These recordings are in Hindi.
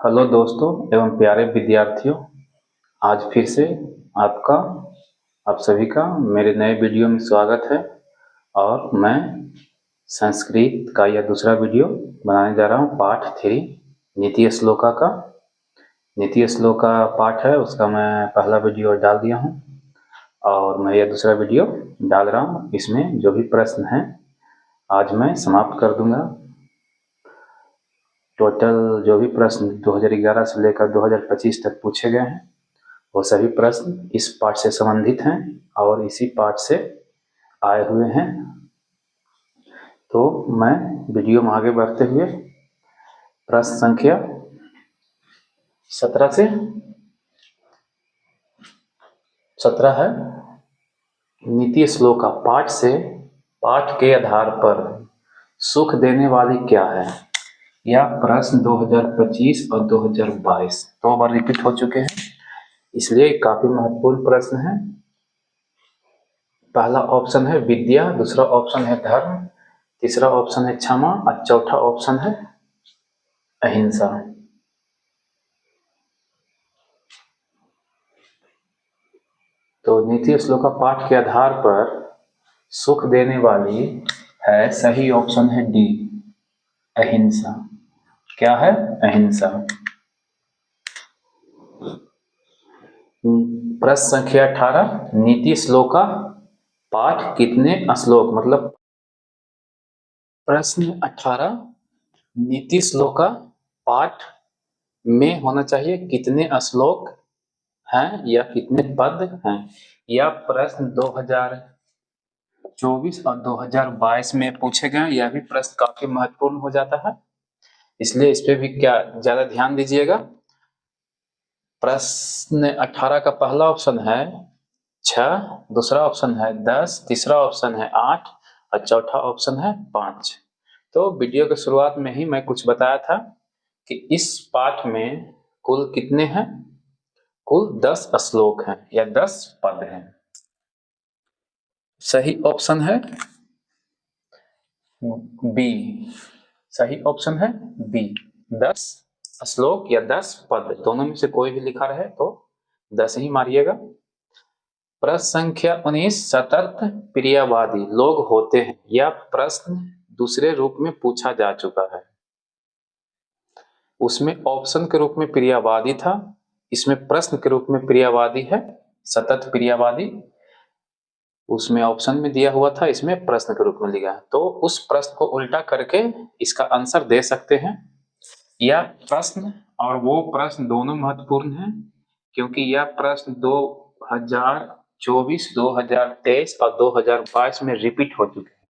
हेलो दोस्तों एवं प्यारे विद्यार्थियों, आज फिर से आपका आप सभी का मेरे नए वीडियो में स्वागत है। और मैं संस्कृत का यह दूसरा वीडियो बनाने जा रहा हूँ। पाठ 3 नीति श्लोका का नीति श्लोका पाठ है, उसका मैं पहला वीडियो डाल दिया हूँ और मैं यह दूसरा वीडियो डाल रहा हूँ। इसमें जो भी प्रश्न हैं आज मैं समाप्त कर दूंगा। टोटल जो भी प्रश्न 2011 से लेकर 2025 तक पूछे गए हैं वो सभी प्रश्न इस पाठ से संबंधित हैं और इसी पाठ से आए हुए हैं। तो मैं वीडियो में आगे बढ़ते हुए प्रश्न संख्या 17 से 17 है, नीति श्लोका पाठ से पाठ के आधार पर सुख देने वाली क्या है। यह प्रश्न 2025 और 2022 दो बार रिपीट हो चुके हैं, इसलिए काफी महत्वपूर्ण प्रश्न है। पहला ऑप्शन है विद्या, दूसरा ऑप्शन है धर्म, तीसरा ऑप्शन है क्षमा और चौथा ऑप्शन है अहिंसा। तो नीति श्लोका पाठ के आधार पर सुख देने वाली है, सही ऑप्शन है डी, अहिंसा। क्या है? अहिंसा। प्रश्न संख्या 18, नीति श्लोका पाठ कितने श्लोक, मतलब प्रश्न 18 नीति श्लोका पाठ में होना चाहिए कितने श्लोक हैं या कितने पद हैं। यह प्रश्न 2024 और 2022 में पूछे गए। यह भी प्रश्न काफी महत्वपूर्ण हो जाता है, इसलिए इस पे भी क्या ज्यादा ध्यान दीजिएगा। प्रश्न 18 का पहला ऑप्शन है 6, दूसरा ऑप्शन है 10, तीसरा ऑप्शन है 8 और चौथा ऑप्शन है 5। तो वीडियो के शुरुआत में ही मैं कुछ बताया था कि इस पाठ में कुल कितने हैं, कुल 10 श्लोक हैं या 10 पद हैं। सही ऑप्शन है बी, सही ऑप्शन है बी, 10 श्लोक या 10 पद, दोनों में से कोई भी लिखा रहे तो 10 ही मारिएगा। प्रश्न संख्या 19, सतत प्रियवादी लोग होते हैं। यह प्रश्न दूसरे रूप में पूछा जा चुका है। उसमें ऑप्शन के रूप में प्रियवादी था, इसमें प्रश्न के रूप में प्रियवादी है, सतत प्रियवादी। उसमें ऑप्शन में दिया हुआ था, इसमें प्रश्न के रूप में लिखा है। तो उस प्रश्न को उल्टा करके इसका आंसर दे सकते हैं। यह प्रश्न और वो प्रश्न दोनों महत्वपूर्ण हैं, क्योंकि यह प्रश्न 2024, 2023 और 2022 में रिपीट हो चुके हैं।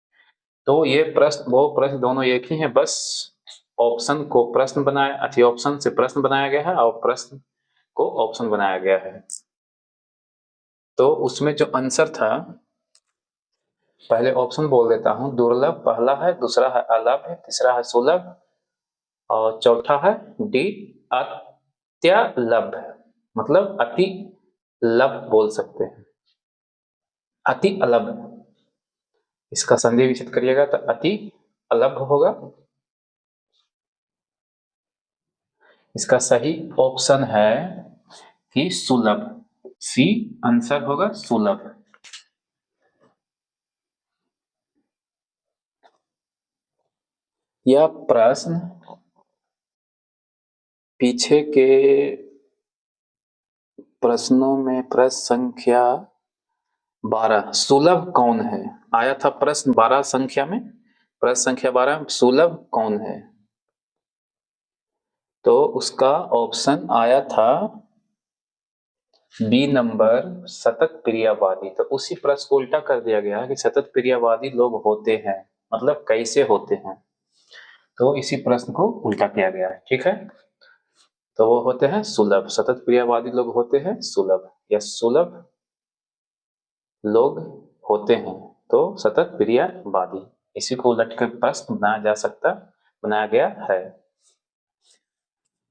तो ये प्रश्न वो प्रश्न दोनों एक ही हैं, बस ऑप्शन को प्रश्न बनाया, अथी ऑप्शन से प्रश्न बनाया गया है और प्रश्न को ऑप्शन बनाया गया है। तो उसमें जो आंसर था, पहले ऑप्शन बोल देता हूँ। दुर्लभ पहला है, दूसरा है अलभ है, तीसरा है सुलभ और चौथा है डी, अत्यलभ, मतलब अति लभ बोल सकते हैं, अति अलभ। इसका संधि विच्छेद करिएगा तो अति अलभ होगा। इसका सही ऑप्शन है कि सुलभ, सी आंसर होगा सुलभ। यह प्रश्न पीछे के प्रश्नों में प्रश्न संख्या 12 सुलभ कौन है आया था। प्रश्न 12 संख्या में, प्रश्न संख्या 12 सुलभ कौन है, तो उसका ऑप्शन आया था बी नंबर, सतत प्रियवादी। तो उसी प्रश्न को उल्टा कर दिया गया कि सतत प्रियवादी लोग होते हैं, मतलब कैसे होते हैं। तो इसी प्रश्न को उल्टा किया गया है, ठीक है। तो वो होते हैं सुलभ, सतत प्रियवादी लोग होते हैं सुलभ, या सुलभ लोग होते हैं तो सतत प्रियवादी। इसी को उलट कर प्रश्न बनाया गया है।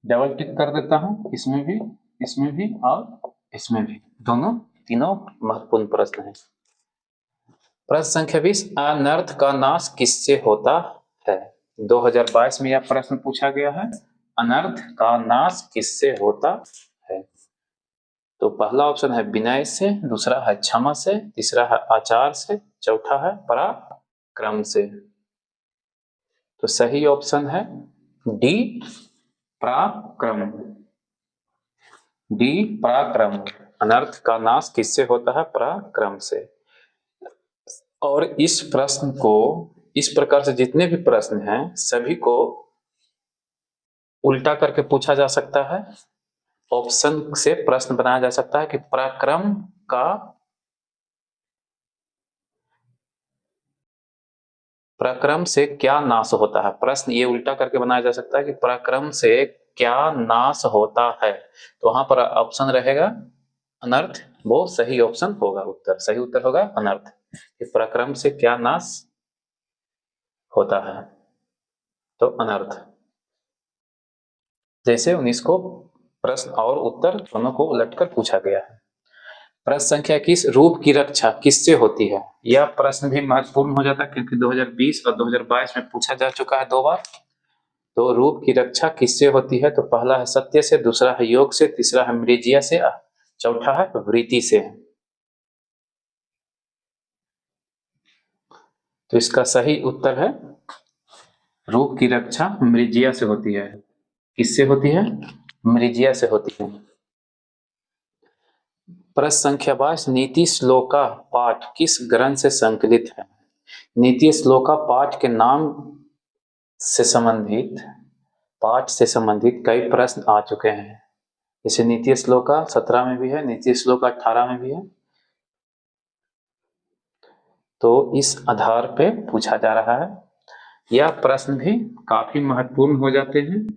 डबल टिक कर देता हूं, इसमें भी और इसमें भी, दोनों तीनों महत्वपूर्ण प्रश्न हैं। प्रश्न संख्या 20, अनर्थ का नाश किससे होता है। 2022 में यह प्रश्न पूछा गया है, अनर्थ का नाश किससे होता है? तो पहला ऑप्शन है विनय से, दूसरा है क्षमा से, तीसरा है आचार से, चौथा है पराक्रम से। तो सही ऑप्शन है डी, पराक्रम। डी, पराक्रम। अनर्थ का नाश किससे होता है? पराक्रम से। और इस प्रश्न को, इस प्रकार से जितने भी प्रश्न हैं सभी को उल्टा करके पूछा जा सकता है। ऑप्शन से प्रश्न बनाया जा सकता है कि पराक्रम का, पराक्रम से क्या नाश होता है। प्रश्न ये उल्टा करके बनाया जा सकता है कि पराक्रम से क्या नाश होता है। तो वहां पर ऑप्शन रहेगा अनर्थ, वो सही ऑप्शन होगा। उत्तर, सही उत्तर होगा अनर्थ, कि पराक्रम से क्या नाश होता है। तो अनर्थ। जैसे 19 को प्रश्न और उत्तर दोनों को उलटकर पूछा गया है। प्रश्न संख्या 21, रूप की रक्षा किससे होती है? यह प्रश्न भी महत्वपूर्ण हो जाता है क्योंकि 2020 और 2022 में पूछा जा चुका है 2 बार। तो रूप की रक्षा किससे होती है? तो पहला है सत्य से, दूसरा है योग से, तीसरा है मृजिया से, चौथा है वृत्ति से। तो इसका सही उत्तर है रूप की रक्षा मृजिया से होती है। किससे होती है? मृजिया से होती है। प्रश्न संख्या 22, नीति श्लोका पाठ किस ग्रंथ से संकलित है? नीति श्लोका पाठ के नाम से संबंधित, पाठ से संबंधित कई प्रश्न आ चुके हैं। जैसे नीति श्लोका 17 में भी है, नीति श्लोका 18 में भी है। तो इस आधार पे पूछा जा रहा है। यह प्रश्न भी काफी महत्वपूर्ण हो जाते हैं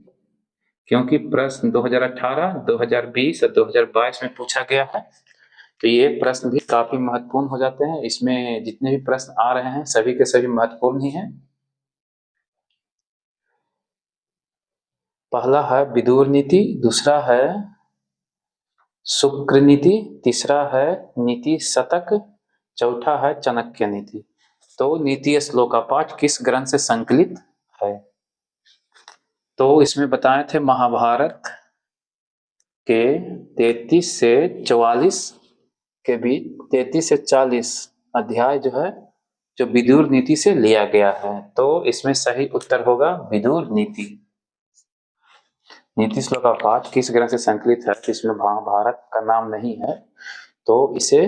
क्योंकि प्रश्न 2018, 2020 और 2022 में पूछा गया है। तो ये प्रश्न भी काफी महत्वपूर्ण हो जाते हैं। इसमें जितने भी प्रश्न आ रहे हैं सभी के सभी महत्वपूर्ण ही हैं। पहला है विदुर नीति, दूसरा है शुक्र नीति, तीसरा है नीति शतक, चौथा है चाणक्य नीति। तो नीति श्लोका पाठ किस ग्रंथ से संकलित है? तो इसमें बताए थे महाभारत के 33 से 44 के बीच, 33 से 40 अध्याय जो है, जो विदुर नीति से लिया गया है। तो इसमें सही उत्तर होगा विदुर नीति। नीति श्लोक का पाठ किस ग्रंथ से संकलित है? इसमें महाभारत का नाम नहीं है, तो इसे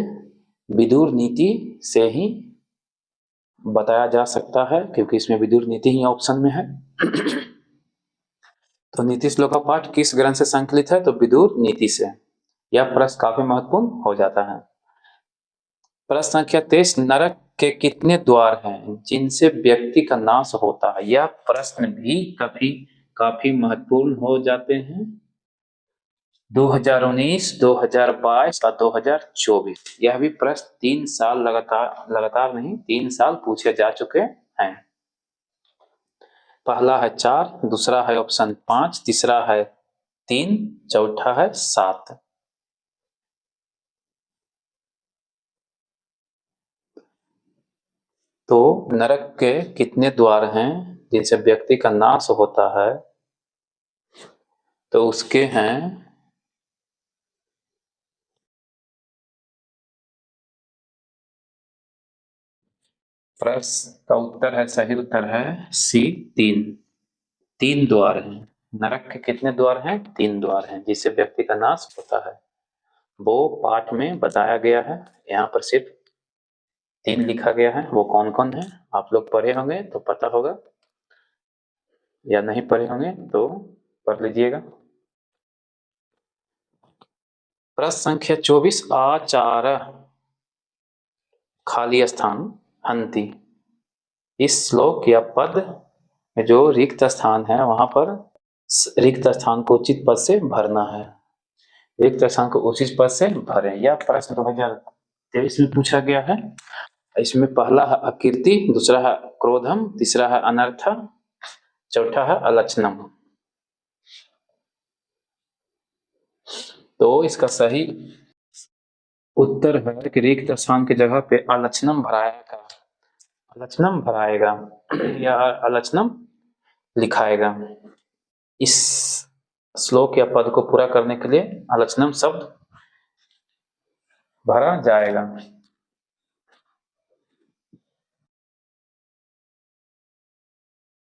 विदुर नीति से ही बताया जा सकता है क्योंकि इसमें विदुर नीति ही ऑप्शन में है। तो नीति श्लोक का पाठ किस ग्रंथ से संकलित है? तो विदुर नीति से। यह प्रश्न काफी महत्वपूर्ण हो जाता है। प्रश्न संख्या 23, नरक के कितने द्वार हैं जिनसे व्यक्ति का नाश होता है? यह प्रश्न भी काफी महत्वपूर्ण हो जाते हैं। 2019, 2022 और 2024, यह भी प्रश्न 3 साल लगातार नहीं, 3 साल पूछे जा चुके हैं। पहला है 4, दूसरा है ऑप्शन 5, तीसरा है 3, चौथा है 7। तो नरक के कितने द्वार हैं जिनसे व्यक्ति का नाश होता है? तो उसके हैं, प्रश्न का उत्तर है, सही उत्तर है सी, 3 द्वार हैं। नरक के कितने द्वार हैं? 3 द्वार हैं जिससे व्यक्ति का नाश होता है। वो पाठ में बताया गया है, यहाँ पर सिर्फ 3 लिखा गया है। वो कौन कौन है? आप लोग पढ़े होंगे तो पता होगा, या नहीं पढ़े होंगे तो पढ़ लीजिएगा। प्रश्न संख्या 24, आचार खाली स्थान हंति। इस श्लोक या पद में जो रिक्त स्थान है वहां पर रिक्त स्थान को उचित पद से भरना है। रिक्त स्थान को उचित पद से भरें। यह प्रश्न 2023 में पूछा गया है। इसमें पहला है अकीर्ति, दूसरा है क्रोधम, तीसरा है अनर्थ, चौथा है अलक्षणम। तो इसका सही उत्तर है कि रिक्त स्थान की जगह पे अलक्षणम भराएगा, अलक्षणम भराएगा या अलक्षणम लिखाएगा। इस श्लोक या पद को पूरा करने के लिए अलक्षणम शब्द भरा जाएगा।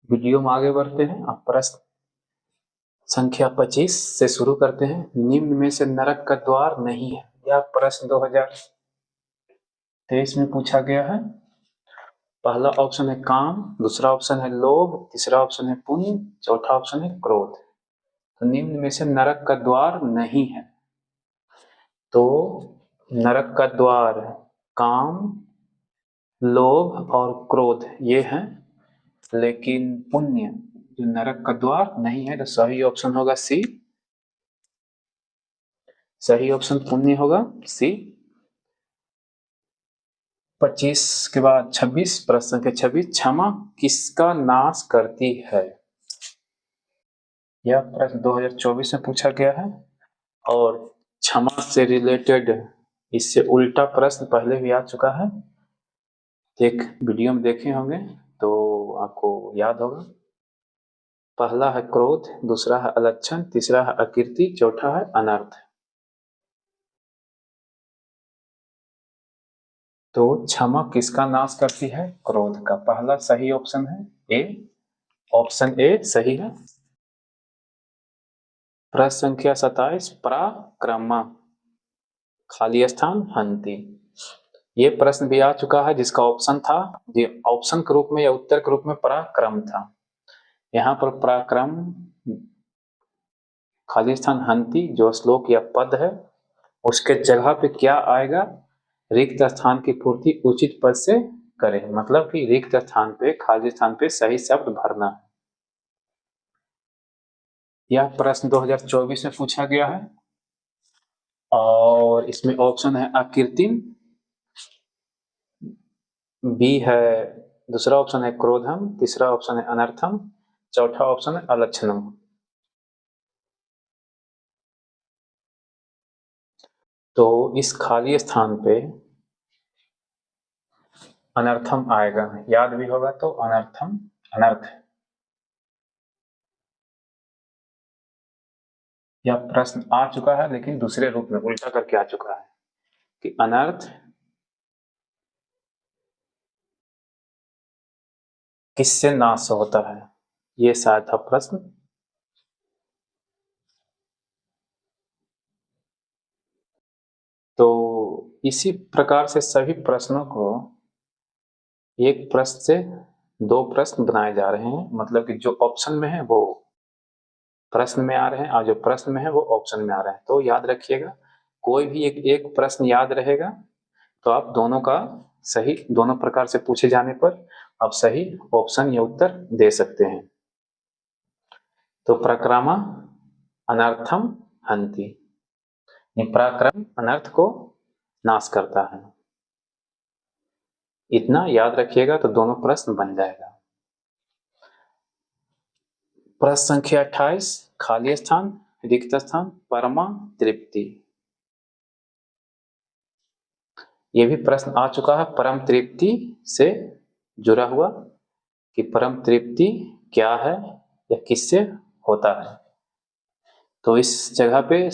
वीडियो में आगे बढ़ते हैं। अब प्रश्न संख्या 25 से शुरू करते हैं। निम्न में से नरक का द्वार नहीं है। यह प्रश्न 2023 में पूछा गया है। पहला ऑप्शन है काम, दूसरा ऑप्शन है लोभ, तीसरा ऑप्शन है पुण्य, चौथा ऑप्शन है क्रोध। तो निम्न में से नरक का द्वार नहीं है। तो नरक का द्वार काम, लोभ और क्रोध ये हैं, लेकिन पुण्य जो नरक का द्वार नहीं है। तो सही ऑप्शन होगा सी। सही ऑप्शन पुण्य होगा सी। 25 के बाद 26, प्रश्न संख्या 26, क्षमा किसका नाश करती है। यह प्रश्न 2024 में पूछा गया है और क्षमा से रिलेटेड इससे उल्टा प्रश्न पहले भी आ चुका है। एक वीडियो में देखे होंगे तो आपको याद होगा। पहला है क्रोध, दूसरा है अलक्षण, तीसरा है अकीर्ति, चौथा है अनर्थ। तो क्षमा किसका नाश करती है। क्रोध का। पहला सही ऑप्शन है ए। ऑप्शन ए सही है। प्रश्न संख्या 27, पराक्रमा खाली स्थान हंति। ये प्रश्न भी आ चुका है जिसका ऑप्शन था, ये ऑप्शन के रूप में या उत्तर के रूप में पराक्रम था। यहाँ पर पराक्रम खाली स्थान हंति जो श्लोक या पद है उसके जगह पे क्या आएगा, रिक्त स्थान की पूर्ति उचित पद से करें। मतलब कि रिक्त स्थान पे खाली स्थान पे सही शब्द भरना है। यह प्रश्न 2024 में पूछा गया है और इसमें ऑप्शन है अकीर्तिम, बी है, दूसरा ऑप्शन है क्रोधम, तीसरा ऑप्शन है अनर्थम, चौथा ऑप्शन है अलक्षणम। तो इस खाली स्थान पे अनर्थम आएगा। याद भी होगा तो अनर्थम अनर्थ। यह प्रश्न आ चुका है लेकिन दूसरे रूप में उल्टा करके आ चुका है कि अनर्थ किससे नाश होता है। ये शायद था प्रश्न। तो इसी प्रकार से सभी प्रश्नों को एक प्रश्न से दो प्रश्न बनाए जा रहे हैं। मतलब कि जो ऑप्शन में है वो प्रश्न में आ रहे हैं और जो प्रश्न में है वो ऑप्शन में आ रहे हैं। तो याद रखिएगा, कोई भी एक प्रश्न याद रहेगा तो आप दोनों का सही, दोनों प्रकार से पूछे जाने पर आप सही ऑप्शन या उत्तर दे सकते हैं। तो प्रक्रमा अनर्थम हंति, पराक्रम अनर्थ को नाश करता है। इतना याद रखिएगा तो दोनों प्रश्न बन जाएगा। प्रश्न संख्या 28, खाली स्थान रिक्त स्थान परमा तृप्ति। यह भी प्रश्न आ चुका है परम तृप्ति से जुड़ा हुआ कि परम तृप्ति क्या है या किससे होता है। तो इस जगह पे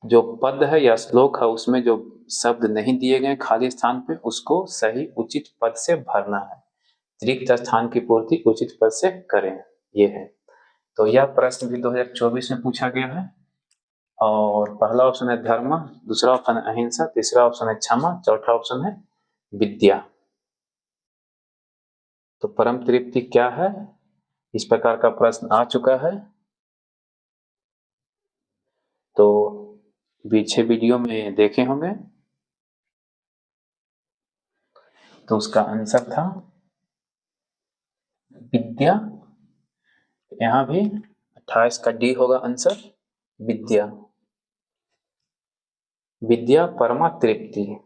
जो पद है या श्लोक है उसमें जो शब्द नहीं दिए गए खाली स्थान पे उसको सही उचित पद से भरना है। रिक्त स्थान की पूर्ति उचित पद से करें, ये है। तो यह प्रश्न भी 2024 में पूछा गया है और पहला ऑप्शन है धर्म, दूसरा ऑप्शन है अहिंसा, तीसरा ऑप्शन है क्षमा, चौथा ऑप्शन है विद्या। तो परम तृप्ति क्या है, इस प्रकार का प्रश्न आ चुका है। तो पीछे वीडियो में देखे होंगे तो उसका आंसर था विद्या। यहाँ भी 28 का डी होगा आंसर, विद्या। विद्या परमा तृप्ति।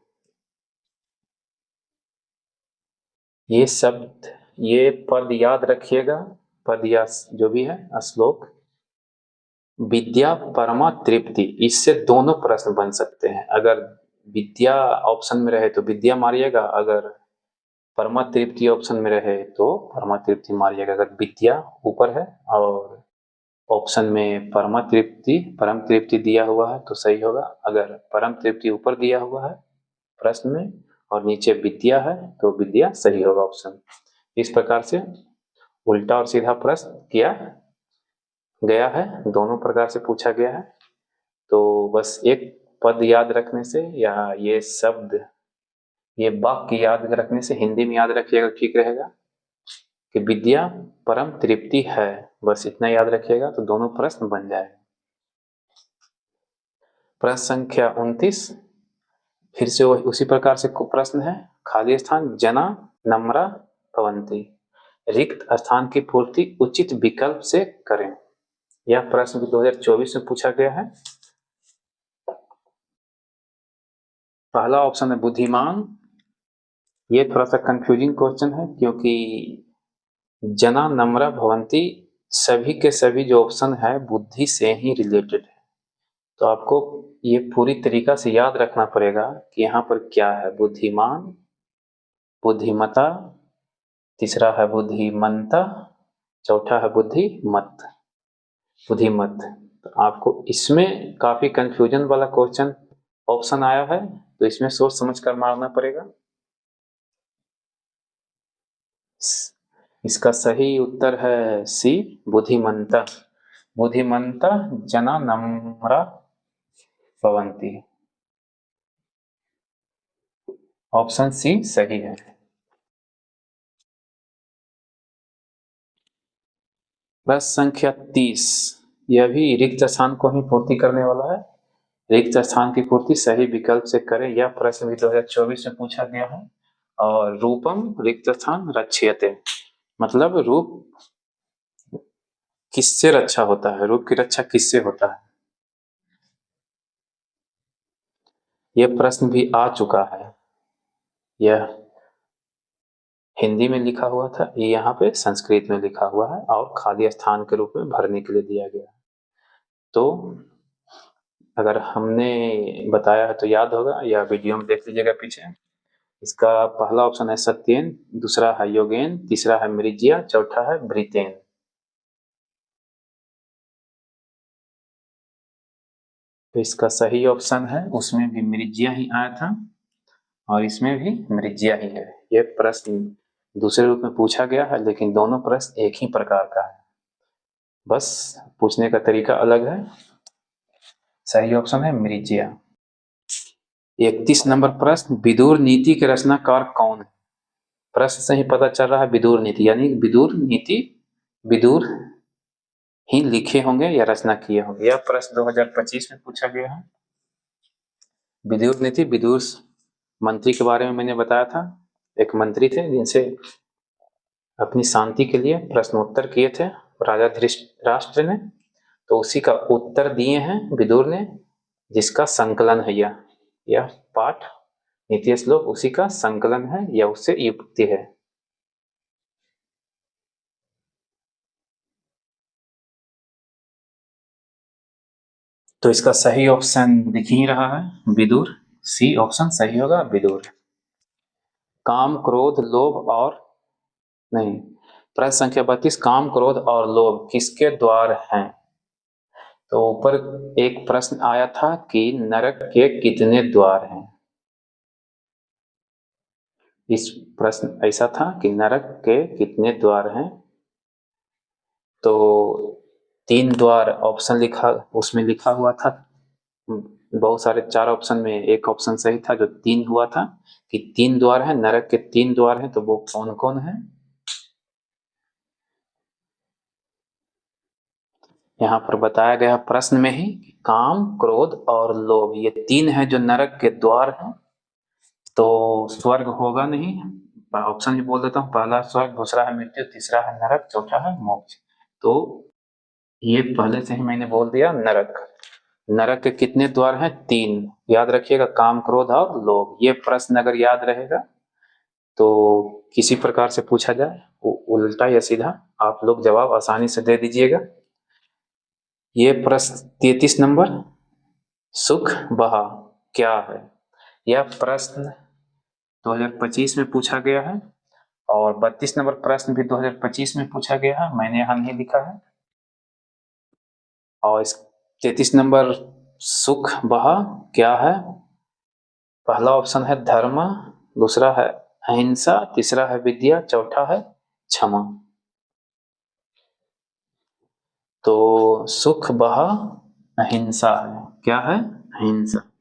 ये शब्द, ये पद याद रखिएगा, पद या जो भी है श्लोक, विद्या परमा तृप्ति, इससे दोनों प्रश्न बन सकते हैं। अगर विद्या ऑप्शन में रहे तो विद्या मारिएगा, अगर परमा तृप्ति ऑप्शन में रहे तो परमा तृप्ति मारिएगा। अगर विद्या ऊपर है और ऑप्शन में परम तृप्ति दिया हुआ है तो सही होगा। अगर परम तृप्ति ऊपर दिया हुआ है प्रश्न में और नीचे विद्या है तो विद्या सही होगा ऑप्शन। इस प्रकार से उल्टा और सीधा प्रश्न किया गया है, दोनों प्रकार से पूछा गया है। तो बस एक पद याद रखने से या ये शब्द, ये वाक्य याद रखने से हिंदी में याद रखिएगा ठीक रहेगा कि विद्या परम तृप्ति है, बस इतना याद रखिएगा तो दोनों प्रश्न बन जाएगा। प्रश्न संख्या 29 फिर से उसी प्रकार से प्रश्न है। खाली स्थान जना नम्रा भवन्ति, रिक्त स्थान की पूर्ति उचित विकल्प से करें। यह प्रश्न 2024 में पूछा गया है। पहला ऑप्शन है बुद्धिमान। ये थोड़ा सा कंफ्यूजिंग क्वेश्चन है क्योंकि जना नम्रा भवन्ति सभी के सभी जो ऑप्शन है बुद्धि से ही रिलेटेड है, तो आपको ये पूरी तरीका से याद रखना पड़ेगा कि यहाँ पर क्या है। बुद्धिमान, बुद्धिमता, तीसरा है बुद्धिमंता, चौथा है बुद्धिमत। तो आपको इसमें काफी कंफ्यूजन वाला क्वेश्चन ऑप्शन आया है, तो इसमें सोच समझ कर मारना पड़ेगा। इसका सही उत्तर है सी बुद्धिमंता। बुद्धिमंता जना नम्रा भवन्ति, ऑप्शन सी सही है। प्रश्न संख्या 30 यह भी रिक्त स्थान को ही पूर्ति करने वाला है। रिक्त स्थान की पूर्ति सही विकल्प से करें, यह प्रश्न भी 2024 में पूछा गया है। और रूपम रिक्त स्थान रक्ष्यते, मतलब रूप किससे रक्षा होता है, रूप की रक्षा किससे होता है, यह प्रश्न भी आ चुका है। यह हिंदी में लिखा हुआ था, ये यहाँ पे संस्कृत में लिखा हुआ है और खाली स्थान के रूप में भरने के लिए दिया गया है। तो अगर हमने बताया है तो याद होगा या वीडियो में देख लीजिएगा पीछे। इसका पहला ऑप्शन है सत्येन, दूसरा है योगेन, तीसरा है मृज्या, चौथा है ब्रितेन। तो इसका सही ऑप्शन है, उसमें भी मृज्या ही आया था और इसमें भी मृज्या ही है। ये प्रश्न दूसरे रूप में पूछा गया है लेकिन दोनों प्रश्न एक ही प्रकार का है, बस पूछने का तरीका अलग है। सही ऑप्शन है मृज्या। 31 नंबर प्रश्न, विदुर नीति के रचनाकार कौन है। प्रश्न से ही पता चल रहा है विदुर नीति, यानी विदुर नीति विदुर ही लिखे होंगे या रचना किए होंगे। यह प्रश्न 2025 में पूछा गया है। विदुर नीति, विदुर मंत्री के बारे में मैंने बताया था। एक मंत्री थे जिनसे अपनी शांति के लिए प्रश्नोत्तर किए थे राजा धृतराष्ट्र ने, तो उसी का उत्तर दिए हैं विदुर ने, जिसका संकलन है यह पाठ नीति श्लोक उसी का संकलन है या उससे युक्ति है। तो इसका सही ऑप्शन दिख ही रहा है विदुर, सी ऑप्शन सही होगा विदुर। काम क्रोध लोभ और नहीं, प्रश्न संख्या 32, काम क्रोध और लोभ किसके द्वार हैं। तो ऊपर एक प्रश्न आया था कि नरक के कितने द्वार हैं। इस प्रश्न ऐसा था कि नरक के कितने द्वार हैं, तो 3 द्वार ऑप्शन लिखा, उसमें लिखा हुआ था। बहुत सारे 4 ऑप्शन में एक ऑप्शन सही था जो 3 हुआ था कि 3 द्वार हैं, नरक के 3 द्वार हैं। तो वो कौन कौन है, यहाँ पर बताया गया प्रश्न में ही। काम क्रोध और लोभ ये 3 है जो नरक के द्वार हैं। तो स्वर्ग होगा नहीं, ऑप्शन भी बोल देता हूँ। पहला स्वर्ग, दूसरा है मृत्यु, तीसरा है नरक, चौथा है मोक्ष। तो ये पहले से ही मैंने बोल दिया नरक। नरक के कितने द्वार हैं, 3 याद रखिएगा, काम क्रोध और लोभ। ये प्रश्न अगर याद रहेगा तो किसी प्रकार से पूछा जाए उल्टा या सीधा आप लोग जवाब आसानी से दे दीजिएगा। ये प्रश्न 33 नंबर, सुख बहा क्या है। यह प्रश्न 2025 में पूछा गया है और 32 नंबर प्रश्न भी 2025 में पूछा गया है, मैंने यहाँ नहीं लिखा है। और इस 33 नंबर सुख वह क्या है? पहला ऑप्शन है धर्म, दूसरा है अहिंसा, तीसरा है विद्या, चौथा है क्षमा। तो सुख वह अहिंसा है। क्या है? अहिंसा।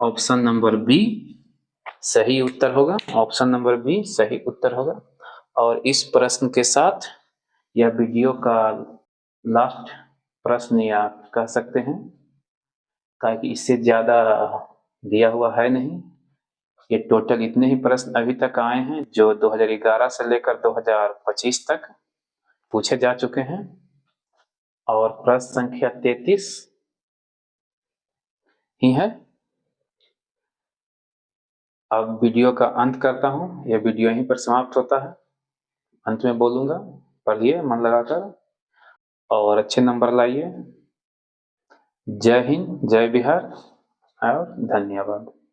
ऑप्शन नंबर बी सही उत्तर होगा। ऑप्शन नंबर बी सही उत्तर होगा। और इस प्रश्न के साथ यह वीडियो का लास्ट प्रश्न या कह सकते हैं, ताकि इससे ज्यादा दिया हुआ है नहीं। ये टोटल इतने ही प्रश्न अभी तक आए हैं जो 2011 से लेकर 2025 तक पूछे जा चुके हैं। और प्रश्न संख्या 33 ही है। अब वीडियो का अंत करता हूँ। यह वीडियो यहीं पर समाप्त होता है। अंत में बोलूंगा, पढ़िए मन लगाकर और अच्छे नंबर लाइए। जय हिंद, जय बिहार और धन्यवाद।